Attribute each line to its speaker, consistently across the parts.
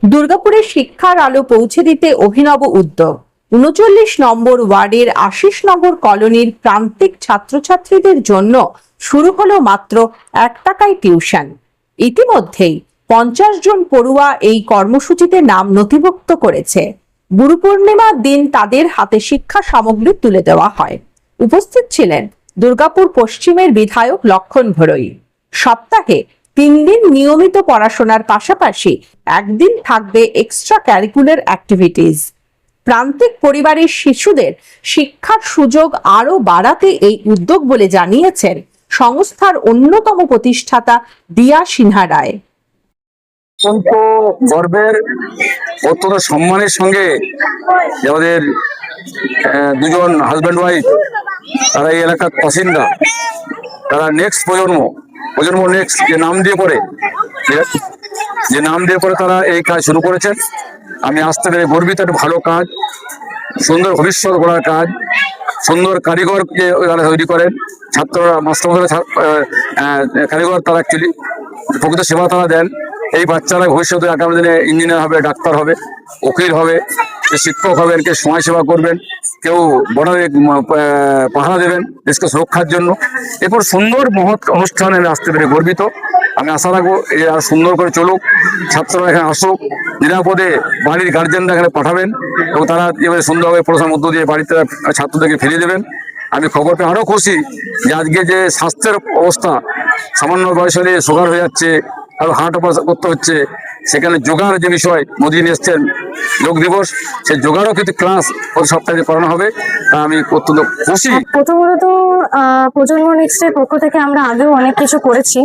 Speaker 1: দুর্গাপুরে শিক্ষার আলো পৌঁছে দিতে অভিনব উদ্যোগ। ৩৯ নম্বর ওয়ার্ডের আশিসনগর কলোনির প্রান্তিক ছাত্রছাত্রীদের জন্য শুরু হলো মাত্র ১ টাকায় টিউশন। ইতিমধ্যেই ৫০ জন পড়ুয়া এই কর্মসূচিতে নাম নথিভুক্ত করেছে। গুরু পূর্ণিমার দিন তাদের হাতে শিক্ষা সামগ্রী তুলে দেওয়া হয়। উপস্থিত ছিলেন দুর্গাপুর পশ্চিমের বিধায়ক লক্ষণ ঘোড়ই। সপ্তাহে ৩ দিন নিয়মিত পড়াশোনার পাশাপাশি একদিন থাকবে এক্সট্রা ক্যারিকুলার অ্যাক্টিভিটিস। প্রান্তিক পরিবারের শিশুদের শিক্ষার সুযোগ আরো বাড়াতে এই উদ্যোগ বলে জানিয়েছেন সংস্থার অন্যতম প্রতিষ্ঠাতা দিয়া সিনহা রায়।
Speaker 2: অত্যন্ত গর্বের, অত্যন্ত সম্মানের সঙ্গে আমাদের দুজন হাজব্যান্ড ওয়াইফ, তারা এই এলাকার বাসিন্দা, তারা নেক্সট প্রজন্ম নেক্সট যে নাম দিয়ে পরে তারা এই কাজ শুরু করেছেন। আমি আসতে পেরে গর্বিত। একটা ভালো কাজ, সুন্দর ভবিষ্যৎ গড়ার কাজ, সুন্দর কারিগর যে তারা তৈরি করেন, ছাত্ররা মাস্টারমশাইরা কারিগর, তারা অ্যাকচুয়ালি প্রকৃত সেবা তারা দেন। এই বাচ্চারা ভবিষ্যতে আগামী দিনে ইঞ্জিনিয়ার হবে, ডাক্তার হবে, উকিল হবে, শিক্ষক হবেন, কেউ সমাজসেবা করবেন, কেউ বর্ডারে পাহারা দেবেন দেশকে সুরক্ষার জন্য। এরপর সুন্দর মহৎ অনুষ্ঠানে আমি আসতে পেরে গর্বিত। আমি আশা রাখবো এ আর সুন্দর করে চলুক, ছাত্ররা এখানে আসুক, নিরাপদে বাড়ির গার্জেনরা এখানে পাঠাবেন এবং তারা এবারে সুন্দরভাবে পড়াশোনার মধ্য দিয়ে বাড়িতে ছাত্রদেরকে ফিরিয়ে দেবেন। আমি খবর পেয়ে আরও খুশি যে আজকে যে স্বাস্থ্যের অবস্থা, সামান্য বয়স হলে সুগার হয়ে যাচ্ছে, আরো হার্ট অপারেশন করতে হচ্ছে, সেখানে যোগার যে বিষয় মোদী নিয়ে এসছেন, যোগ দিবস, সেই যোগারও কিন্তু ক্লাস প্রতি সপ্তাহে করানো হবে। আমি অত্যন্ত খুশি।
Speaker 3: প্রথমত প্রজন্ম নেক্সটের পক্ষ থেকে আমরা আগেও অনেক কিছু করেছি,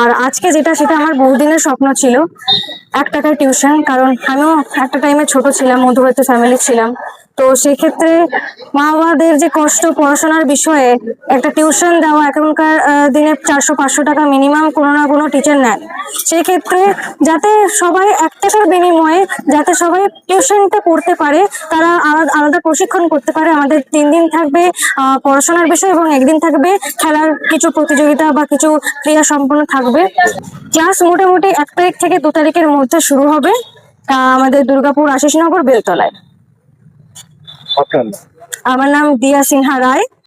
Speaker 3: আর আজকে সেটা আমার বহুদিনের স্বপ্ন ছিল, ১ টাকার টিউশন। কারণ আমিও একটা টাইমে ছোট ছিলাম, মধ্যবিত্ত ফ্যামিলি ছিলাম, তো সেক্ষেত্রে মা বাবাদের যে কষ্ট পড়াশোনার বিষয়ে একটা টিউশন দেওয়া, এখনকার দিনে ৪০০-৫০০ টাকা মিনিমাম কোনো না কোনো টিচার নেন। সেই ক্ষেত্রে যাতে সবাই ১ টাকার বিনিময়ে যাতে সবাই টিউশনটা করতে পারে, তারা আলাদা প্রশিক্ষণ করতে পারে। আমাদের ৩ দিন থাকবে পড়াশোনার বিষয় এবং একদিন থাকবে খেলার কিছু প্রতিযোগিতা বা কিছু ক্রীড়া সম্পন্ন থাকবে। ক্লাস মোটামুটি ১ তারিখ থেকে ২ তারিখের মধ্যে শুরু হবে আমাদের দুর্গাপুর আশিসনগর বেলতলায়। আমার নাম দিয়া সিনহা রায়।